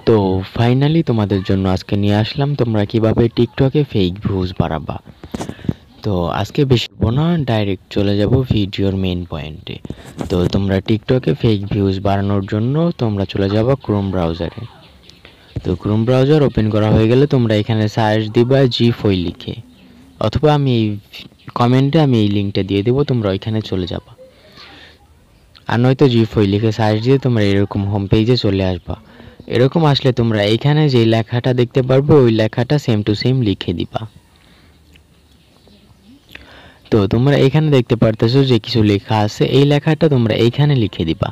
তো ফাইনালি তোমাদের জন্য আজকে নিয়ে আসলাম তোমরা কিভাবে টিকটকে ফেক ভিউজ বাড়াবা। তো আজকে বেশি বলবো না, ডাইরেক্ট চলে যাব ভিডিওর মেইন পয়েন্টে। তো তোমরা টিকটকে ফেক ভিউজ বাড়ানোর জন্য তোমরা চলে যাবা ক্রোম ব্রাউজারে। তো ক্রোম ব্রাউজার ওপেন করা হয়ে গেলে তোমরা এখানে সার্চ দিবা জি4 লিখে, অথবা আমি এই কমেন্টে আমি এই লিঙ্কটা দিয়ে দেবো, তোমরা ওইখানে চলে যাবা। আর নয়তো জি4 লিখে সার্চ দিয়ে তোমরা এরকম হোম পেজে চলে আসবা। এরকম আসলে তোমরা এইখানে যে লেখাটা দেখতে পারবে ওই লেখাটা সেম টু সেম লিখে দিবা। তো তোমরা এখানে দেখতে পারতেছো যে কিছু লেখা আছে, এই লেখাটা তোমরা এইখানে লিখে দিবা।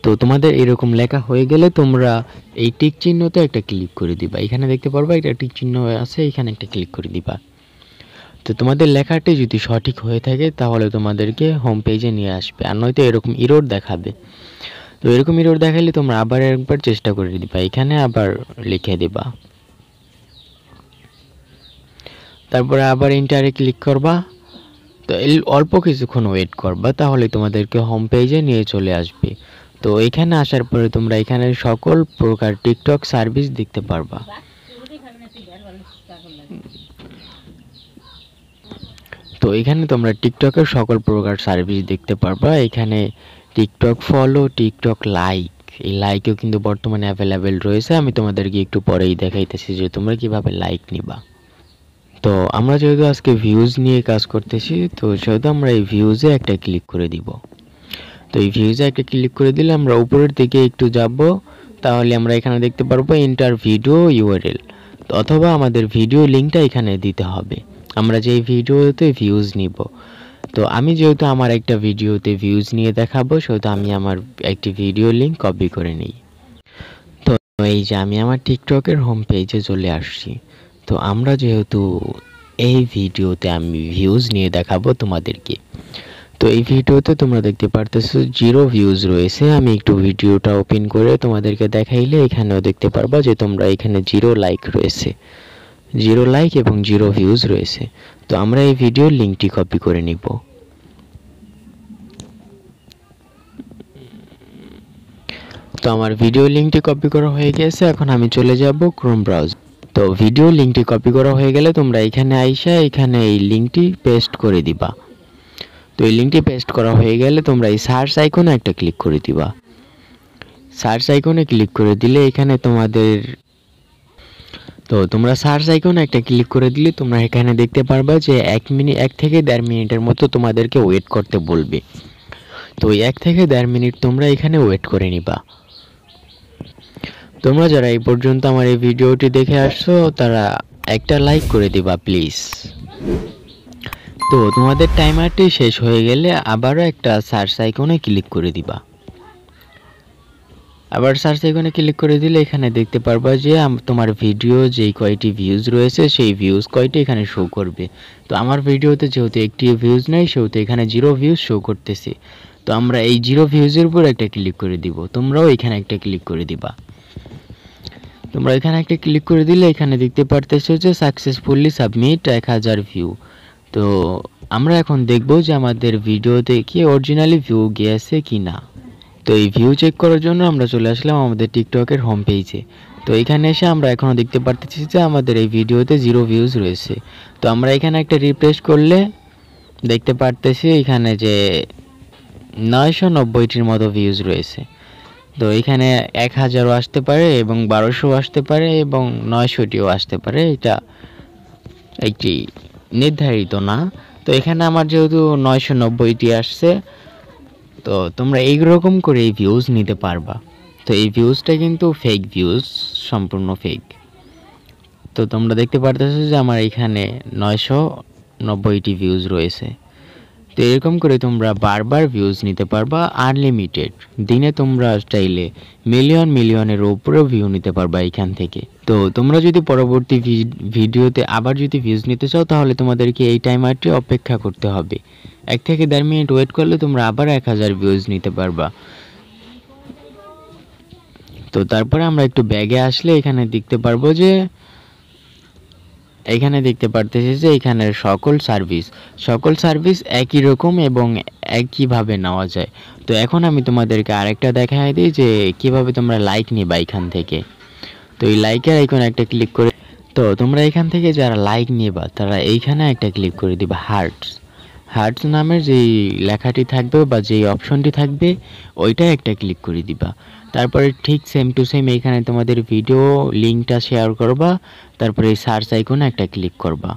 তো তোমাদের এরকম লেখা হয়ে গেলে তোমরা এই টিক চিহ্নতে একটা ক্লিক করে দিবা। এখানে দেখতে পারবা একটা টিক চিহ্ন আছে, এখানে একটা ক্লিক করে দিবা। তো তোমাদের লেখাটি যদি সঠিক হয়ে থাকে তাহলে তোমাদেরকে হোম পেজে নিয়ে আসবে, আর নয়তো এরকম এরর দেখাবে। তো এরকম এরর দেখালে তোমরা আবার একবার চেষ্টা করে দিবা, এখানে আবার লিখে দিবা, তারপরে আবার এন্টারে ক্লিক করবা। তো অল্প কিছুক্ষণ ওয়েট করবা, তাহলে তোমাদেরকে হোম পেজে নিয়ে চলে আসবে। তো এখানে আসার পরে তোমরা এখানে সকল প্রকার টিকটক সার্ভিস দেখতে পারবা। তো এখানে তোমরা টিকটকের সকল প্রকার সার্ভিস দেখতে পারবা। এখানে টিকটক ফলো, টিকটক লাইক, এই লাইকও কিন্তু বর্তমানে অ্যাভেলেবেল রয়েছে। আমি তোমাদেরকে একটু পরেই দেখাইতেছি যে তোমরা কিভাবে লাইক নিবা। তো আমরা যেহেতু আজকে ভিউজ নিয়ে কাজ করতেছি, তো সেহেতু আমরা এই ভিউজে একটা ক্লিক করে দিব। তো এই ভিউজে একটা ক্লিক করে দিলে আমরা উপরের দিকে একটু যাব, তাহলে আমরা এখানে দেখতে পারবো এন্টার ভিডিও ইউআরএল, অথবা আমাদের ভিডিও লিঙ্কটা এখানে দিতে হবে আমরা যে ভিডিওতে ভিউজ নিব। তো আমি যেহেতু আমার একটা ভিডিওতে ভিউজ নিয়ে দেখাবো, সেহেতু আমি আমার একটি ভিডিও লিঙ্ক কপি করে নিই। তো এই যে আমি আমার টিকটকের হোম পেজে চলে আসছি। তো আমরা যেহেতু এই ভিডিওতে আমি ভিউজ নিয়ে দেখাবো তোমাদেরকে, তো এই ভিডিওতে তোমরা দেখতে পারতেছো 0 ভিউজ রয়েছে। আমি একটু ভিডিওটা ওপেন করে তোমাদেরকে দেখাইলে এখানেও দেখতে পারবা যে তোমরা এখানে 0 লাইক রয়েছে, 0 লাইক এবং 0 ভিউজ রয়েছে। তো আমরা এই ভিডিওর লিঙ্কটি কপি করে নিব। তো আমার ভিডিও লিঙ্কটি কপি করা হয়ে গেছে, এখন আমি চলে যাব ক্রোম ব্রাউজার। তো ভিডিও লিঙ্কটি কপি করা হয়ে গেলে তোমরা এখানে আইসা এখানে এই লিঙ্কটি পেস্ট করে দিবা। তো এই লিঙ্কটি পেস্ট করা হয়ে গেলে তোমরা এই সার্চ আইকনে একটা ক্লিক করে দিবা। সার্চ আইকনে ক্লিক করে দিলে এখানে তোমাদের, তো তোমরা সার্চ আইকনে একটা ক্লিক করে দিলে তোমরা এখানে দেখতে পারবা যে 1 থেকে 1.5 মিনিটের মতো তোমাদেরকে ওয়েট করতে বলবে। তো 1 থেকে 1.5 মিনিট তোমরা এখানে ওয়েট করে নিবা। তোমরা যারা এই পর্যন্ত আমার এই ভিডিওটি দেখে আসছো তারা একটা লাইক করে দিবা প্লিজ। তো তোমাদের টাইমারটি শেষ হয়ে গেলে আবারও একটা সার্চ আইকনে ক্লিক করে দিবা। আবার সার্চ আইকনে ক্লিক করে দিলে এখানে দেখতে পারবা যে তোমার ভিডিও যেই কয়টি ভিউজ রয়েছে সেই ভিউজ কয়টি এখানে শো করবে। তো আমার ভিডিওতে যেহেতু একটি ভিউজ নেই, সেহেতু এখানে 0 ভিউজ শো করতেছে। তো আমরা এই 0 ভিউজের উপর একটা ক্লিক করে দিব, তোমরাও এখানে একটা ক্লিক করে দিবা। তোমরা এখানে একটা ক্লিক করে দিলে এখানে দেখতে পারতেছো যে সাকসেসফুলি সাবমিট 1000 ভিউ। তো আমরা এখন দেখব যে আমাদের ভিডিওতে কি অরিজিনালি ভিউ গিয়েছে কি না। তো এই ভিউ চেক করার জন্য আমরা চলে আসলাম আমাদের টিকটকের হোম পেজে। তো এখানে এসে আমরা এখনও দেখতে পারতেছি যে আমাদের এই ভিডিওতে 0 ভিউজ রয়েছে। তো আমরা এখানে একটা রিফ্রেশ করলে দেখতে পারতেছি এখানে যে 990টির মতো ভিউজ রয়েছে। তো এখানে 1000ও আসতে পারে এবং 1200 আসতে পারে এবং 900টিও আসতে পারে, এটা একটি নির্ধারিত না। তো এখানে আমার যেহেতু 990টি আসছে, তো তোমরা এইরকম করে এই ভিউজ নিতে পারবা। তো এই ভিউজটা কিন্তু ফেক ভিউজ, সম্পূর্ণ ফেক। তো তোমরা দেখতে পারতেছো যে আমার এখানে 990টি ভিউজ রয়েছে। তো এরকম করে তোমরা বারবার ভিউজ নিতে পারবা আনলিমিটেড। দিনে তোমরা চাইলে মিলিয়নের উপরেও ভিউ নিতে পারবা এখান থেকে। তো তোমরা যদি পরবর্তী ভিডিওতে আবার যদি ভিউজ নিতে চাও তাহলে তোমাদেরকে এই টাইমারটি অপেক্ষা করতে হবে। 1 থেকে 1.5 মিনিট ওয়েট করলে তোমরা আবার 1000 ভিউজ নিতে পারবা। তো তারপরে আমরা একটু ব্যাগে আসলে এখানে দেখতে পারবো যে এখানে দেখতে পারতেছি যে এখানের সকল সার্ভিস একই রকম এবং একইভাবে নেওয়া যায়। তো এখন আমি তোমাদেরকে আরেকটা দেখাই দিই যে কিভাবে তোমরা লাইক নিবা এখান থেকে। তো এই লাইকের আইকনে একটা ক্লিক করে, তো তোমরা এখান থেকে যারা লাইক নিবা তারা এইখানে একটা ক্লিক করে দিবা হার্টস। হার্টস নামের যেই লেখাটি থাকবে বা যেই অপশনটি থাকবে ওইটা একটা ক্লিক করে দিবা। তারপরে ঠিক সেম টু সেম এইখানে তোমাদের ভিডিও লিঙ্কটা শেয়ার করবা, তারপরে এই সার্চ আইকনে একটা ক্লিক করবা।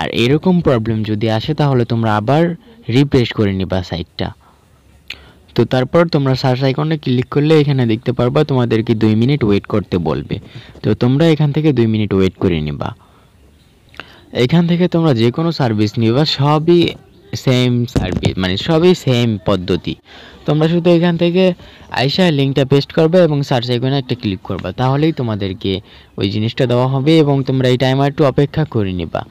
আর এরকম প্রবলেম যদি আসে তাহলে তোমরা আবার রিফ্রেশ করে নিবা সাইটটা। তো তারপর তোমরা সার্চ আইকনে ক্লিক করলে এখানে দেখতে পারবা তোমাদেরকে 2 মিনিট ওয়েট করতে বলবে। তো তোমরা এখান থেকে 2 মিনিট ওয়েট করে নিবা। এখান থেকে তোমরা যে কোনো সার্ভিস নিবা সবই সেম সার্ভিস, মানে সবই সেম পদ্ধতি। তোমরা শুধু এখান থেকে আইসা লিঙ্কটা পেস্ট করবে এবং সার্চ আইকনে একটা ক্লিক করবা, তাহলেই তোমাদেরকে ওই জিনিসটা দেওয়া হবে এবং তোমরা এই টাইমার একটু অপেক্ষা করে নিবা।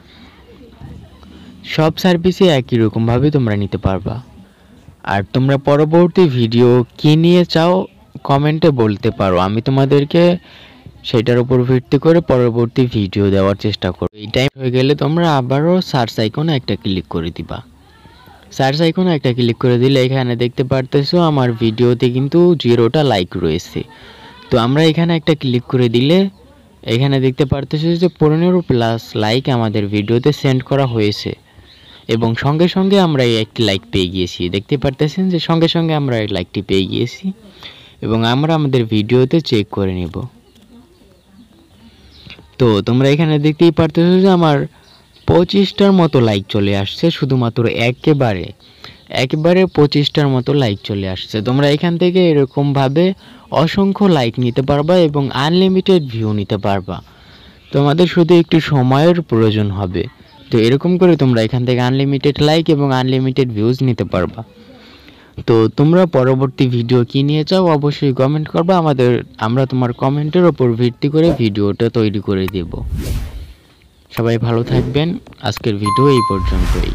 সব সার্ভিসে একই রকমভাবে তোমরা নিতে পারবা। আর তোমরা পরবর্তী ভিডিও কী নিয়ে চাও কমেন্টে বলতে পারো, আমি তোমাদেরকে সেটার উপর ভিত্তি করে পরবর্তী ভিডিও দেওয়ার চেষ্টা করব। এই টাইম হয়ে গেলে তোমরা আবারও সার্চ আইকনে একটা ক্লিক করে দিবা। সার্চ আইকনে একটা ক্লিক করে দিলে এখানে দেখতে পারতেছো আমার ভিডিওতে কিন্তু 0টা লাইক রয়েছে। তো আমরা এখানে একটা ক্লিক করে দিলে এখানে দেখতে পারতেছো যে 15+ লাইক আমাদের ভিডিওতে সেন্ড করা হয়েছে এবং সঙ্গে সঙ্গে আমরা এই একটি লাইক পেয়ে গিয়েছি। দেখতে পারতেছেন যে সঙ্গে সঙ্গে আমরা এই লাইকটি পেয়ে গিয়েছি এবং আমরা আমাদের ভিডিওতে চেক করে নেব। তো তোমরা এখানে দেখতেই পারতেছো যে আমার 25টার মতো লাইক চলে আসছে, শুধুমাত্র একেবারে 25টার মতো লাইক চলে আসছে। তোমরা এখান থেকে এরকমভাবে অসংখ্য লাইক নিতে পারবা এবং আনলিমিটেড ভিউ নিতে পারবা। তোমাদের শুধু একটু সময়ের প্রয়োজন হবে। তো এরকম করে তোমরা এখান থেকে আনলিমিটেড লাইক এবং আনলিমিটেড ভিউজ নিতে পারবা। তো তোমরা পরবর্তী ভিডিও কী নিয়ে চাও অবশ্যই কমেন্ট করবা, আমরা তোমার কমেন্টের ওপর ভিত্তি করে ভিডিওটা তৈরি করে দেব। সবাই ভালো থাকবেন, আজকের ভিডিও এই পর্যন্তই।